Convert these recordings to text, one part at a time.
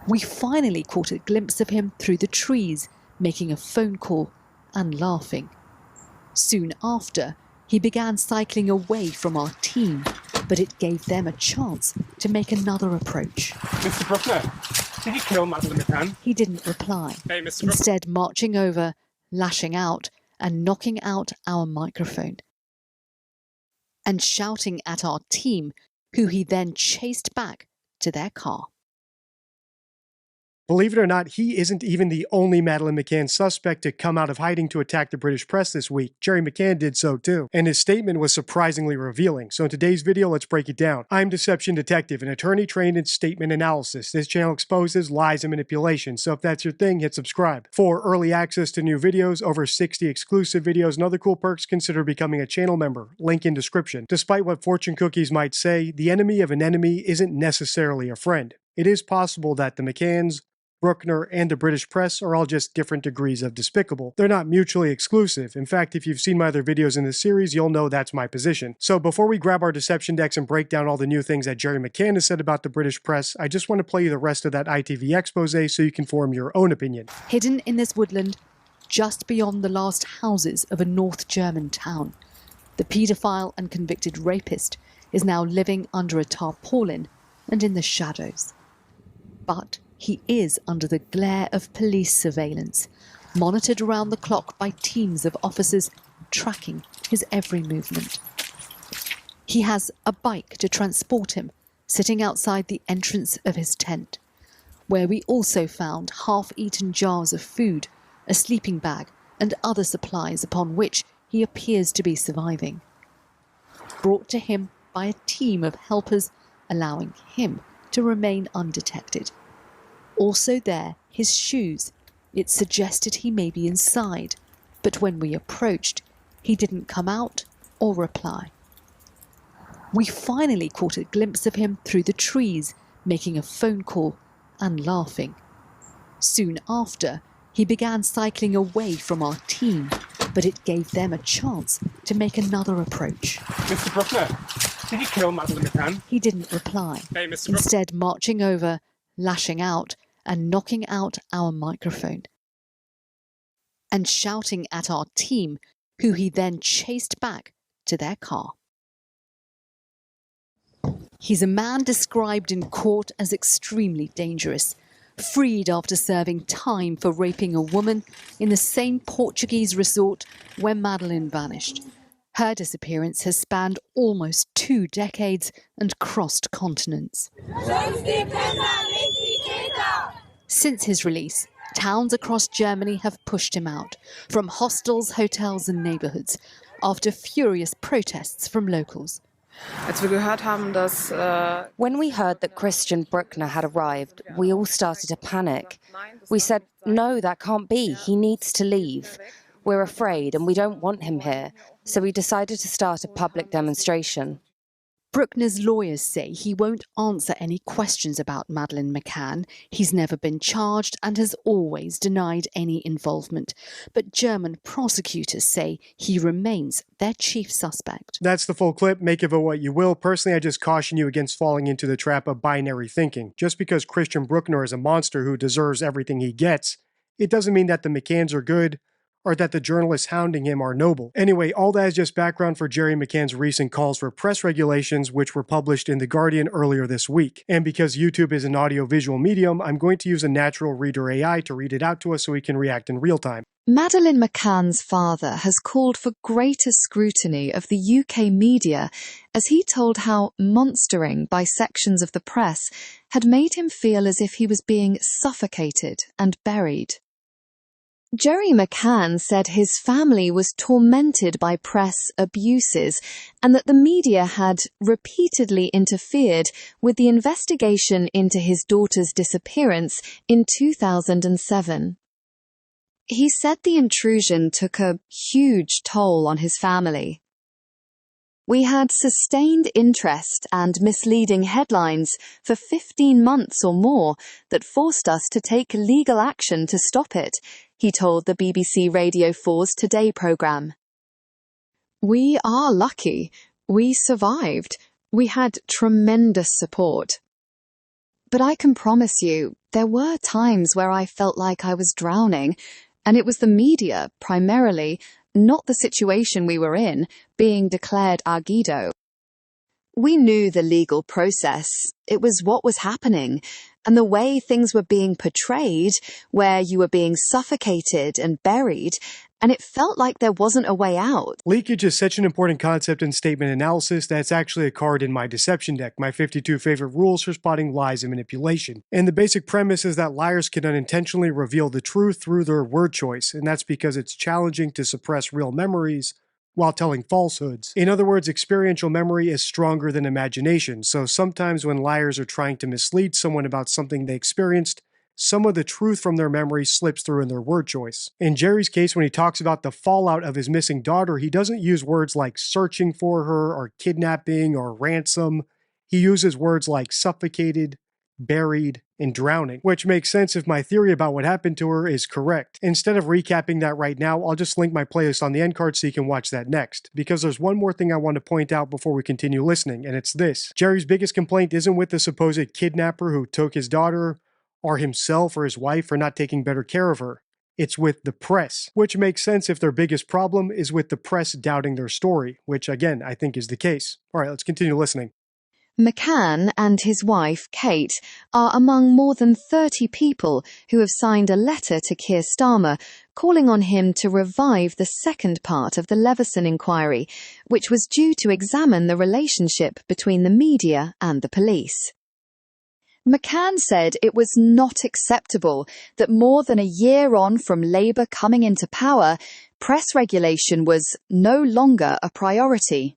We finally caught a glimpse of him through the trees, making a phone call and laughing. Soon after, he began cycling away from our team, but it gave them a chance to make another approach. Mr. Bruckner, did you kill Madeleine McCann? He didn't reply, Hey, Mr. instead marching over, lashing out and knocking out our microphone, and shouting at our team, who he then chased back to their car. Believe it or not, he isn't even the only Madeleine McCann suspect to come out of hiding to attack the British press this week. Gerry McCann did so too, and his statement was surprisingly revealing. So in today's video, let's break it down. I'm Deception Detective, an attorney trained in statement analysis. This channel exposes lies and manipulation, so if that's your thing, hit subscribe. For early access to new videos, over 60 exclusive videos, and other cool perks, consider becoming a channel member. Link in description. Despite what fortune cookies might say, the enemy of an enemy isn't necessarily a friend. It is possible that the McCanns, Bruckner, and the British press are all just different degrees of despicable. They're not mutually exclusive. In fact, if you've seen my other videos in this series, you'll know that's my position. So before we grab our deception decks and break down all the new things that Gerry McCann has said about the British press, I just want to play you the rest of that ITV expose so you can form your own opinion. Hidden in this woodland, just beyond the last houses of a North German town, the paedophile and convicted rapist is now living under a tarpaulin and in the shadows. But he is under the glare of police surveillance, monitored around the clock by teams of officers tracking his every movement. He has a bike to transport him, sitting outside the entrance of his tent, where we also found half-eaten jars of food, a sleeping bag, and other supplies upon which he appears to be surviving. Brought to him by a team of helpers, allowing him to remain undetected. Also there, his shoes. It suggested he may be inside, but when we approached, he didn't come out or reply. We finally caught a glimpse of him through the trees, making a phone call and laughing. Soon after, he began cycling away from our team, but it gave them a chance to make another approach. Mr. Bruckner, did you kill Madeleine McCann? He didn't reply, Hey, Mr. instead marching over, lashing out and knocking out our microphone, and shouting at our team, who he then chased back to their car. He's a man described in court as extremely dangerous, freed after serving time for raping a woman in the same Portuguese resort where Madeleine vanished. Her disappearance has spanned almost 2 decades and crossed continents. Since his release, towns across Germany have pushed him out, from hostels, hotels and neighbourhoods, after furious protests from locals. When we heard that Christian Bruckner had arrived, we all started to panic. We said, no, that can't be. He needs to leave. We're afraid and we don't want him here. So we decided to start a public demonstration. Bruckner's lawyers say he won't answer any questions about Madeleine McCann. He's never been charged and has always denied any involvement. But German prosecutors say he remains their chief suspect. That's the full clip. Make of it what you will. Personally, I just caution you against falling into the trap of binary thinking. Just because Christian Bruckner is a monster who deserves everything he gets, it doesn't mean that the McCanns are good or that the journalists hounding him are noble. Anyway, all that is just background for Gerry McCann's recent calls for press regulations, which were published in The Guardian earlier this week. And because YouTube is an audio-visual medium, I'm going to use a natural reader AI to read it out to us so we can react in real time. Madeleine McCann's father has called for greater scrutiny of the UK media as he told how monstering by sections of the press had made him feel as if he was being suffocated and buried. Gerry McCann said his family was tormented by press abuses and that the media had repeatedly interfered with the investigation into his daughter's disappearance in 2007. He said the intrusion took a huge toll on his family. We had sustained interest and misleading headlines for 15 months or more that forced us to take legal action to stop it, he told the BBC Radio 4's Today programme. We are lucky. We survived. We had tremendous support. But I can promise you, There were times where I felt like I was drowning, and it was the media, primarily, not the situation we were in, being declared arguido. We knew the legal process. It was what was happening, and the way things were being portrayed, where you were being suffocated and buried, and it felt like there wasn't a way out. Leakage is such an important concept in statement analysis that it's actually a card in my deception deck, my 52 favorite rules for spotting lies and manipulation. And the basic premise is that liars can unintentionally reveal the truth through their word choice, and that's because it's challenging to suppress real memories while telling falsehoods. In other words, experiential memory is stronger than imagination, so sometimes when liars are trying to mislead someone about something they experienced, some of the truth from their memory slips through in their word choice. In Jerry's case, when he talks about the fallout of his missing daughter, he doesn't use words like searching for her or kidnapping or ransom. He uses words like suffocated, buried, and drowning, which makes sense if my theory about what happened to her is correct. Instead of recapping that right now, I'll just link my playlist on the end card so you can watch that next, because there's one more thing I want to point out before we continue listening, and it's this. Jerry's biggest complaint isn't with the supposed kidnapper who took his daughter, or himself or his wife for not taking better care of her. It's with the press, which makes sense if their biggest problem is with the press doubting their story, which again, I think is the case. Alright, let's continue listening. McCann and his wife, Kate, are among more than 30 people who have signed a letter to Keir Starmer calling on him to revive the second part of the Leveson inquiry, which was due to examine the relationship between the media and the police. McCann said it was not acceptable that more than a year on from Labour coming into power, press regulation was no longer a priority.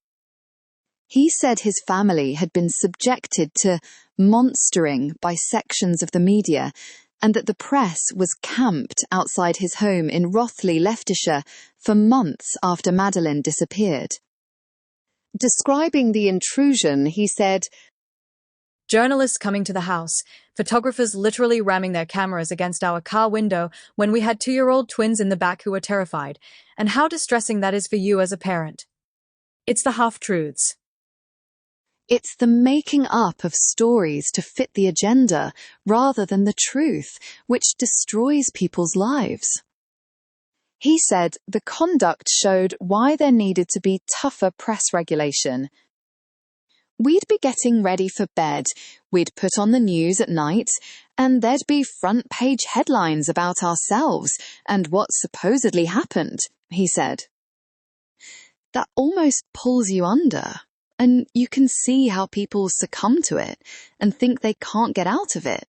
He said his family had been subjected to monstering by sections of the media and that the press was camped outside his home in Rothley, Leicestershire, for months after Madeleine disappeared. Describing the intrusion, he said, "Journalists coming to the house, photographers literally ramming their cameras against our car window when we had 2-year-old twins in the back who were terrified, and how distressing that is for you as a parent. It's the half-truths. It's the making up of stories to fit the agenda rather than the truth, which destroys people's lives." He said the conduct showed why there needed to be tougher press regulation. We'd be getting ready for bed, we'd put on the news at night, and there'd be front-page headlines about ourselves and what supposedly happened, he said. That almost pulls you under, and you can see how people succumb to it and think they can't get out of it.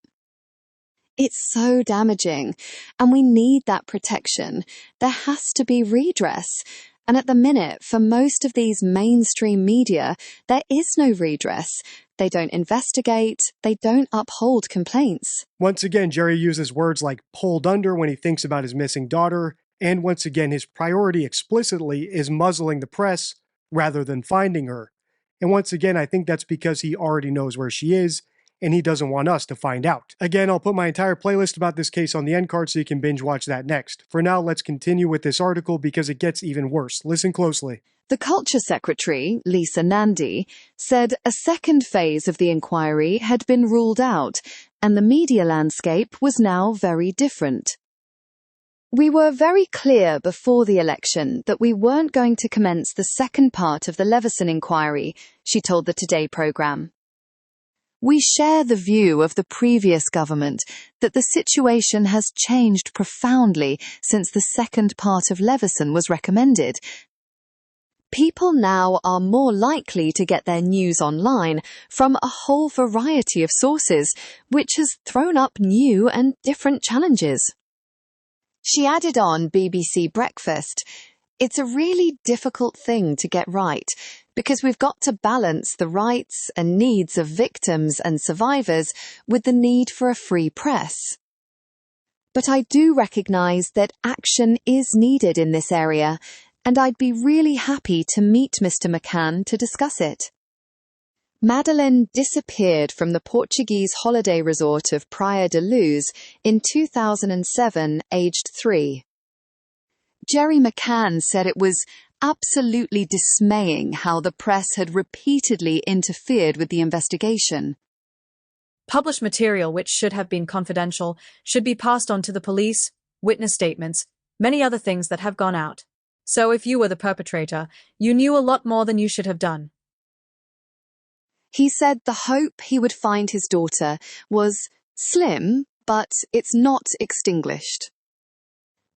It's so damaging, and we need that protection. There has to be redress. And at the minute, for most of these mainstream media, there is no redress. They don't investigate, they don't uphold complaints. Once again, Jerry uses words like pulled under when he thinks about his missing daughter, and once again, his priority explicitly is muzzling the press rather than finding her. And once again, I think that's because he already knows where she is, and he doesn't want us to find out. Again, I'll put my entire playlist about this case on the end card so you can binge watch that next. For now, let's continue with this article because it gets even worse. Listen closely. The Culture Secretary, Lisa Nandy, said a second phase of the inquiry had been ruled out, and the media landscape was now very different. "We were very clear before the election that we weren't going to commence the second part of the Leveson inquiry," she told the Today programme. "We share the view of the previous government that the situation has changed profoundly since the second part of Leveson was recommended. People now are more likely to get their news online from a whole variety of sources, which has thrown up new and different challenges." She added on BBC Breakfast, "It's a really difficult thing to get right, because we've got to balance the rights and needs of victims and survivors with the need for a free press. But I do recognise that action is needed in this area, and I'd be really happy to meet Mr. McCann to discuss it." Madeleine disappeared from the Portuguese holiday resort of Praia da Luz in 2007, aged 3. Jerry McCann said it was absolutely dismaying how the press had repeatedly interfered with the investigation. Published material which should have been confidential should be passed on to the police, witness statements, many other things that have gone out. So if you were the perpetrator, you knew a lot more than you should have done. He said the hope he would find his daughter was slim, but it's not extinguished.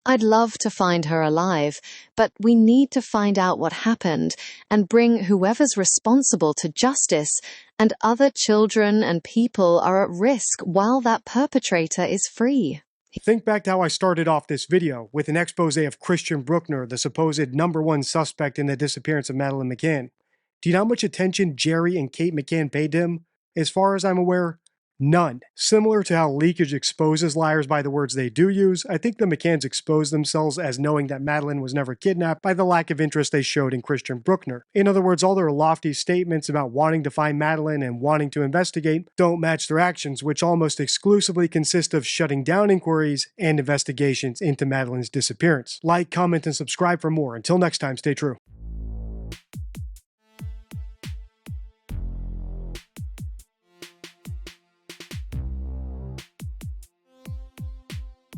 I'd love to find her alive, but we need to find out what happened and bring whoever's responsible to justice, and other children and people are at risk while that perpetrator is free. Think back to how I started off this video with an expose of Christian Bruckner, the supposed #1 suspect in the disappearance of Madeleine McCann. Do you know how much attention Jerry and Kate McCann paid to him? As far as I'm aware, none. Similar to how leakage exposes liars by the words they do use, I think the McCanns exposed themselves as knowing that Madeleine was never kidnapped by the lack of interest they showed in Christian Bruckner. In other words, all their lofty statements about wanting to find Madeleine and wanting to investigate don't match their actions, which almost exclusively consist of shutting down inquiries and investigations into Madeleine's disappearance. Like, comment, and subscribe for more. Until next time, stay true.